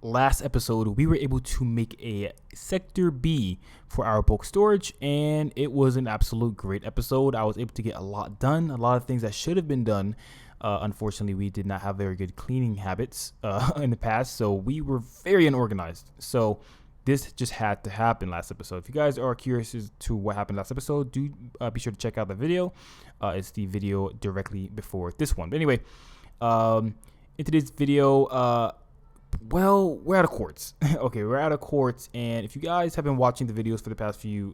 last episode, we were able to make a sector B for our bulk storage, and it was an absolute great episode. I was able to get a lot done, a lot of things that should have been done. Unfortunately, we did not have very good cleaning habits in the past, so we were very unorganized. So this just had to happen last episode. If you guys are curious as to what happened last episode, do be sure to check out the video. It's the video directly before this one. But anyway, in today's video, well, we're out of quartz. Okay, we're out of quartz, and if you guys have been watching the videos for the past few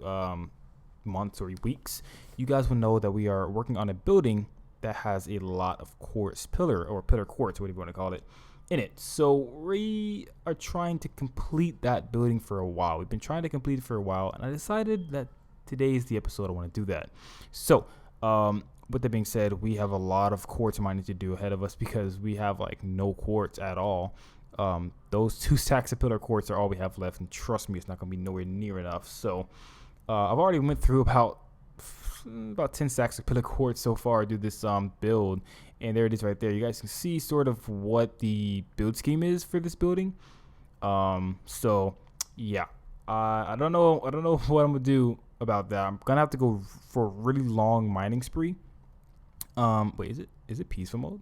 months or weeks, you guys will know that we are working on a building that has a lot of quartz pillar quartz, whatever you want to call it, in it. So we are trying to complete that building for a while. We've been trying to complete it for a while, and I decided that today is the episode I want to do that. So with that being said, we have a lot of quartz mining to do ahead of us because we have like no quartz at all. Those 2 stacks of pillar quartz are all we have left, and trust me, it's not going to be nowhere near enough. So I've already went through about 10 stacks of pillar quartz so far to do this build, and there it is right there. You guys can see sort of what the build scheme is for this building. So yeah, I don't know what I'm gonna do about that. I'm gonna have to go for a really long mining spree. Wait, is it peaceful mode?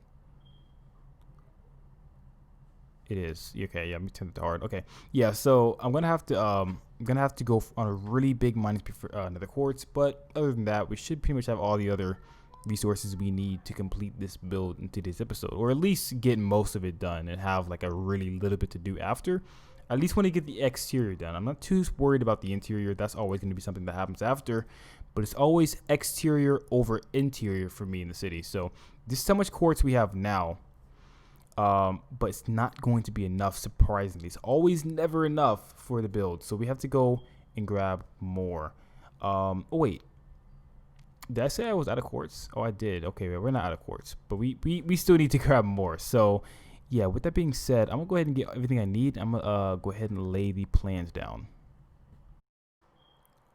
It is. Okay, yeah, let me turn it to hard. Okay, yeah, so I'm gonna have to go on a really big mining spree for another quartz, but other than that, we should pretty much have all the other resources we need to complete this build in today's episode, or at least get most of it done and have like a really little bit to do after. At least when I get the exterior done. I'm not too worried about the interior. That's always going to be something that happens after, but it's always exterior over interior for me in the city. So this is how much quartz we have now. But it's not going to be enough, surprisingly. It's always never enough for the build, so we have to go and grab more. Oh wait, did I say I was out of quartz? Oh, I did. Okay, we're not out of quartz, but we still need to grab more. So yeah, with that being said, I'm gonna go ahead and get everything I need. I'm gonna go ahead and lay the plans down.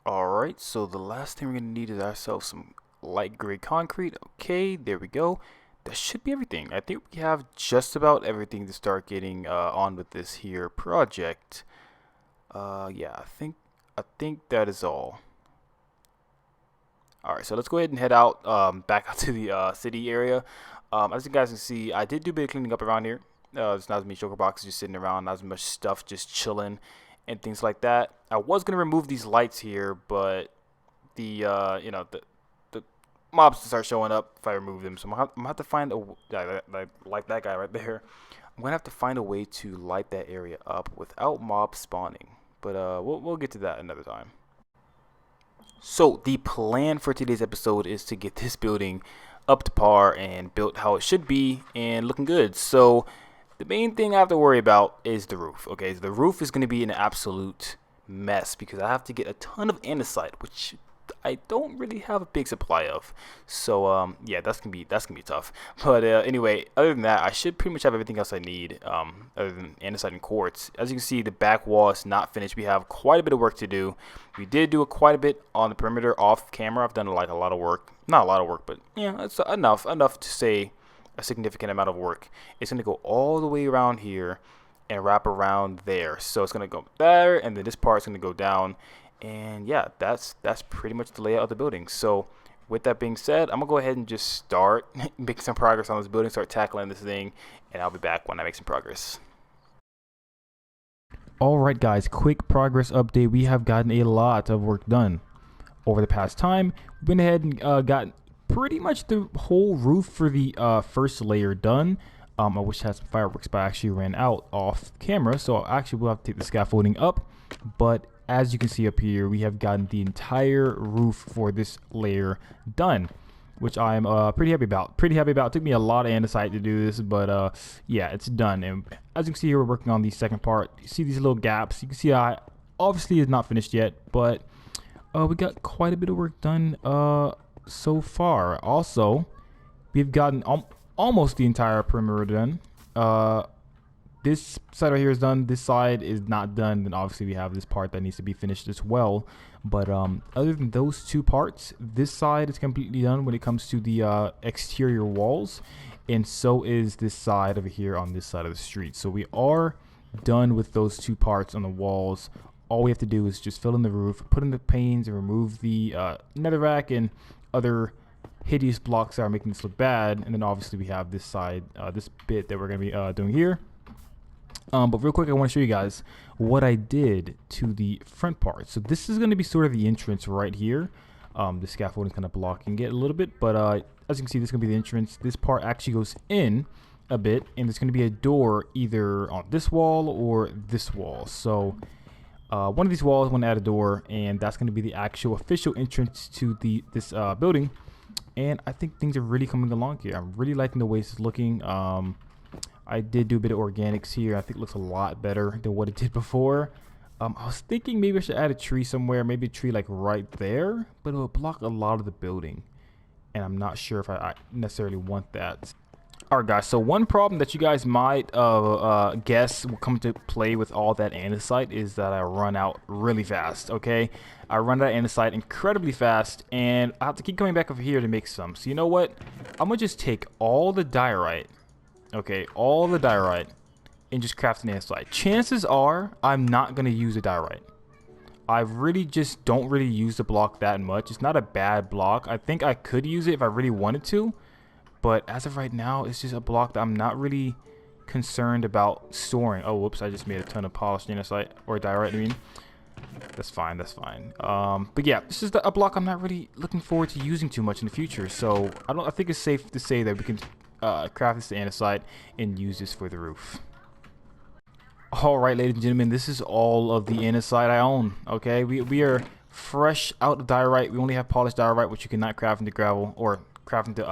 Alright, so the last thing we're gonna need is ourselves some light gray concrete. Okay, there we go. That should be everything. I think we have just about everything to start getting on with this here project. Yeah, I think that is all. All right, so let's go ahead and head out back out to the city area. As you guys can see, I did do a bit of cleaning up around here. There's not as many sugar boxes just sitting around, not as much stuff just chilling and things like that. I was gonna remove these lights here, but the mobs to start showing up if I remove them. So I'm gonna have to find a like that guy right there. I'm gonna have to find a way to light that area up without mobs spawning. But we'll get to that another time. So the plan for today's episode is to get this building up to par and built how it should be and looking good. So the main thing I have to worry about is the roof. Okay, so the roof is gonna be an absolute mess because I have to get a ton of andesite, which I don't really have a big supply of. So yeah, that's gonna be tough. But anyway, other than that, I should pretty much have everything else I need other than andesite and quartz. As you can see, the back wall is not finished. We have quite a bit of work to do. We did do quite a bit on the perimeter off camera. I've done like a lot of work, not a lot of work, but yeah, it's enough to say a significant amount of work. It's gonna go all the way around here and wrap around there. So it's gonna go there, and then this part's gonna go down. And yeah, that's pretty much the layout of the building. So with that being said, I'm gonna go ahead and just start making some progress on this building, start tackling this thing, and I'll be back when I make some progress. Alright guys, quick progress update. We have gotten a lot of work done over the past time. We went ahead and got pretty much the whole roof for the first layer done. I wish I had some fireworks, but I actually ran out off camera, so actually we'll have to take the scaffolding up. But as you can see up here, we have gotten the entire roof for this layer done, which I'm pretty happy about. It took me a lot of andesite to do this, but yeah, it's done. And as you can see here, we're working on the second part. You see these little gaps. You can see I obviously is not finished yet, but we got quite a bit of work done so far. Also, we've gotten almost the entire perimeter done. This side right here is done. This side is not done. Then obviously we have this part that needs to be finished as well. But other than those two parts, this side is completely done when it comes to the exterior walls, and so is this side over here on this side of the street. So we are done with those two parts on the walls. All we have to do is just fill in the roof, put in the panes, and remove the netherrack and other hideous blocks that are making this look bad. And then obviously we have this side, this bit that we're going to be doing here. But real quick, I want to show you guys what I did to the front part. So this is going to be sort of the entrance right here. The scaffolding is kind of blocking it a little bit, but as you can see, this is going to be the entrance. This part actually goes in a bit, and there's going to be a door either on this wall or this wall. So one of these walls, I want to add a door, and that's going to be the actual official entrance to this building. And I think things are really coming along here. I'm really liking the way this is looking. I did do a bit of organics here. I think it looks a lot better than what it did before. I was thinking maybe I should add a tree somewhere, maybe a tree like right there, but it will block a lot of the building. And I'm not sure if I necessarily want that. Alright guys, so one problem that you guys might guess will come to play with all that andesite is that I run out really fast, okay? I run out of andesite incredibly fast, and I have to keep coming back over here to make some. So you know what? I'm going to just take all the diorite, okay, all the diorite, and just craft an andesite. Chances are I'm not going to use a diorite. I really just don't really use the block that much. It's not a bad block. I think I could use it if I really wanted to. But as of right now, it's just a block that I'm not really concerned about storing. Oh, whoops, I just made a ton of polished andesite, or diorite, I mean. That's fine, that's fine. But yeah, this is a block I'm not really looking forward to using too much in the future. So I think it's safe to say that we can craft this to andesite and use this for the roof. Alright, ladies and gentlemen, this is all of the andesite I own, okay? We are fresh out of diorite. We only have polished diorite, which you cannot craft into gravel, or craft into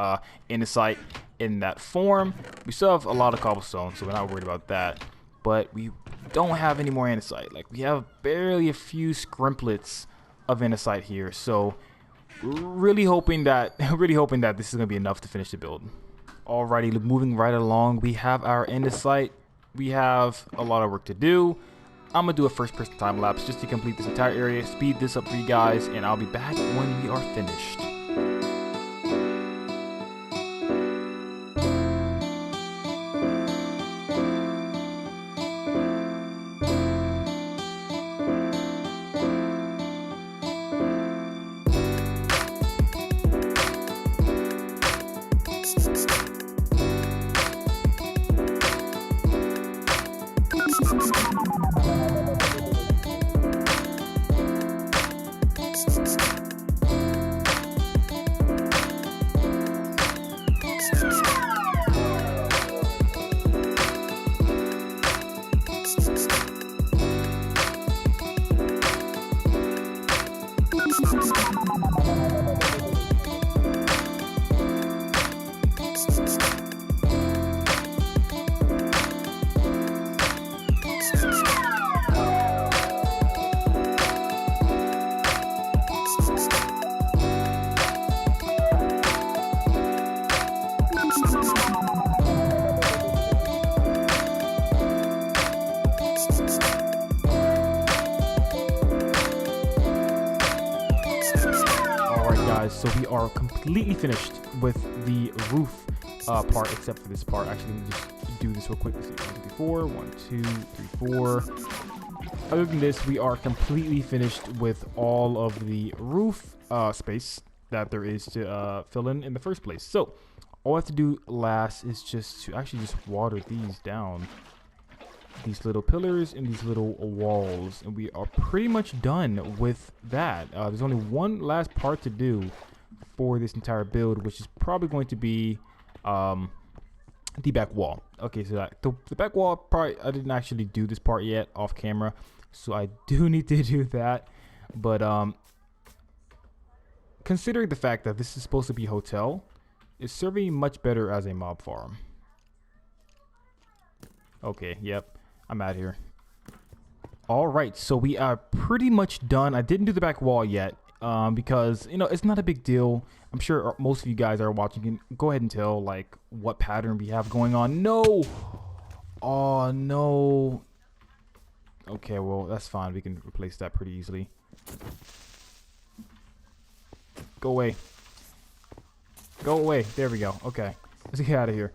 andesite in that form. We still have a lot of cobblestone, so we're not worried about that. But we don't have any more andesite. Like, we have barely a few scrimplets of andesite here. So really hoping that this is gonna be enough to finish the build. Alrighty, moving right along, we have our andesite. We have a lot of work to do. I'm gonna do a first person time lapse just to complete this entire area, speed this up for you guys, and I'll be back when we are finished. So we are completely finished with the roof part, except for this part. Actually, let me just do this real quick. Let's see, 1, 2, 3, 4. 1, 2, 3, 4. Other than this, we are completely finished with all of the roof space that there is to fill in the first place. So all I have to do last is just to actually just water these down, these little pillars and these little walls, and we are pretty much done with that. There's only one last part to do for this entire build, which is probably going to be the back wall. Okay, so the back wall part, I didn't actually do this part yet off camera, so I do need to do that. But considering the fact that this is supposed to be a hotel, it's serving much better as a mob farm. Okay, yep, I'm out here. All right, so we are pretty much done. I didn't do the back wall yet because, you know, it's not a big deal. I'm sure most of you guys are watching can go ahead and tell like what pattern we have going on. No, oh no. Okay, well, that's fine. We can replace that pretty easily. Go away. Go away. There we go. Okay, let's get out of here.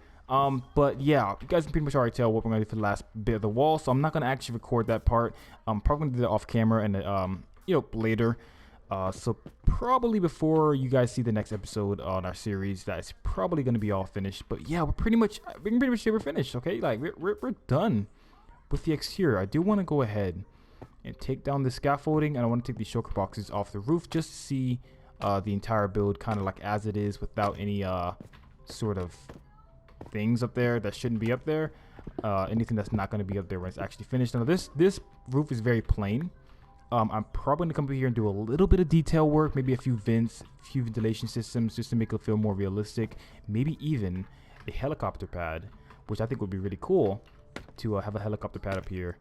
But yeah, you guys can pretty much already tell what we're gonna do for the last bit of the wall, so I'm not gonna actually record that part. I'm probably gonna do that off camera and later. So probably before you guys see the next episode on our series, that's probably gonna be all finished. But yeah, we can pretty much say we're finished. Okay, like we're done with the exterior. I do want to go ahead and take down the scaffolding, and I want to take these shulker boxes off the roof just to see the entire build kind of like as it is, without any sort of things up there that shouldn't be up there. Anything that's not going to be up there when it's actually finished. Now this roof is very plain. I'm probably gonna come over here and do a little bit of detail work, maybe a few vents, a few ventilation systems, just to make it feel more realistic. Maybe even a helicopter pad, which I think would be really cool to have a helicopter pad up here,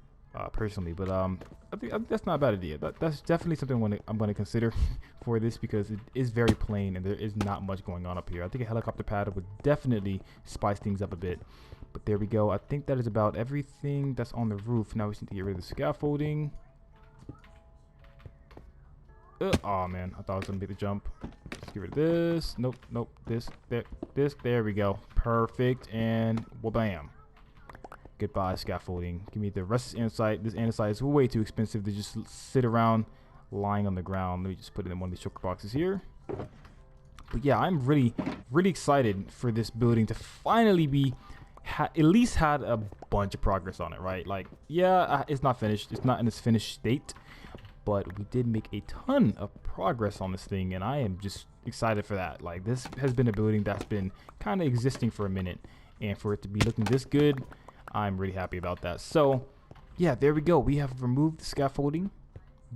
personally. But I think that's not a bad idea. That's definitely something I'm gonna consider for this, because it is very plain and there is not much going on up here. I think a helicopter pad would definitely spice things up a bit. But there we go. I think that is about everything that's on the roof. Now we just need to get rid of the scaffolding. Oh man, I thought I was gonna make the jump. Let's get rid of this. Nope. This. There we go. Perfect. And well, bam. Goodbye, scaffolding. Give me the rest of this andesite. This andesite is way too expensive to just sit around lying on the ground. Let me just put it in one of these shulker boxes here. But yeah, I'm really excited for this building to finally be at least had a bunch of progress on it, right? Like, yeah, it's not finished. It's not in its finished state. But we did make a ton of progress on this thing, and I am just excited for that. Like, this has been a building that's been kind of existing for a minute, and for it to be looking this good, I'm really happy about that. So yeah, there we go. We have removed the scaffolding.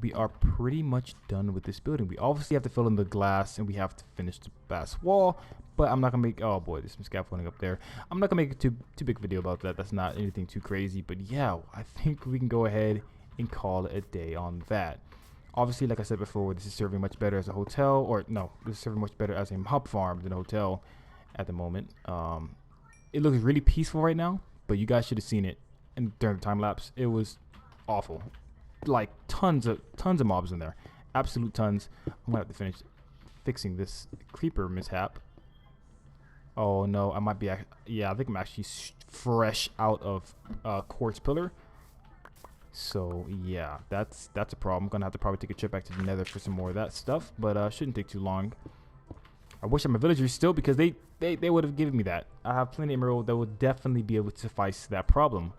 We are pretty much done with this building. We obviously have to fill in the glass, and we have to finish the bass wall, but I'm not gonna make, oh boy, there's some scaffolding up there. I'm not gonna make a too big video about that. That's not anything too crazy. But yeah, I think we can go ahead and call it a day on that. Obviously, like I said before, this is serving much better as a hotel, or no, this is serving much better as a mob farm than a hotel at the moment. It looks really peaceful right now, but you guys should have seen it during the time lapse. It was awful. Like tons of mobs in there, absolute tons. I'm gonna have to finish fixing this creeper mishap. Oh no, I might be, yeah, I think I'm actually fresh out of quartz pillar. So yeah, that's a problem. I'm gonna have to probably take a trip back to the nether for some more of that stuff, but shouldn't take too long. I wish I'm a villager still, because they would have given me that. I have plenty of emerald that would definitely be able to suffice that problem.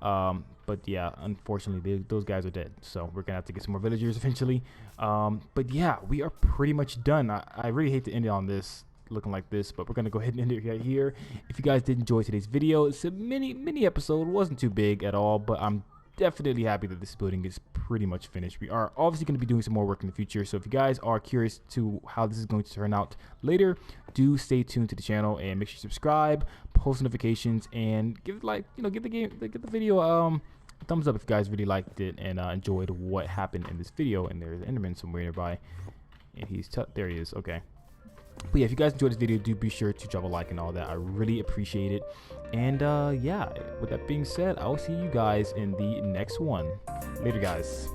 But yeah, unfortunately those guys are dead, so we're gonna have to get some more villagers eventually. But yeah, we are pretty much done. I really hate to end it on this looking like this, but we're gonna go ahead and end it right here. If you guys did enjoy today's video, it's a mini episode. It wasn't too big at all, but I'm definitely happy that this building is pretty much finished. We are obviously going to be doing some more work in the future, so if you guys are curious to how this is going to turn out later, do stay tuned to the channel and make sure you subscribe, post notifications, and give the video a thumbs up if you guys really liked it and enjoyed what happened in this video. And there's an Enderman somewhere nearby, and there he is. Okay. But yeah, if you guys enjoyed this video, do be sure to drop a like and all that. I really appreciate it. And yeah, with that being said, I will see you guys in the next one. Later, guys.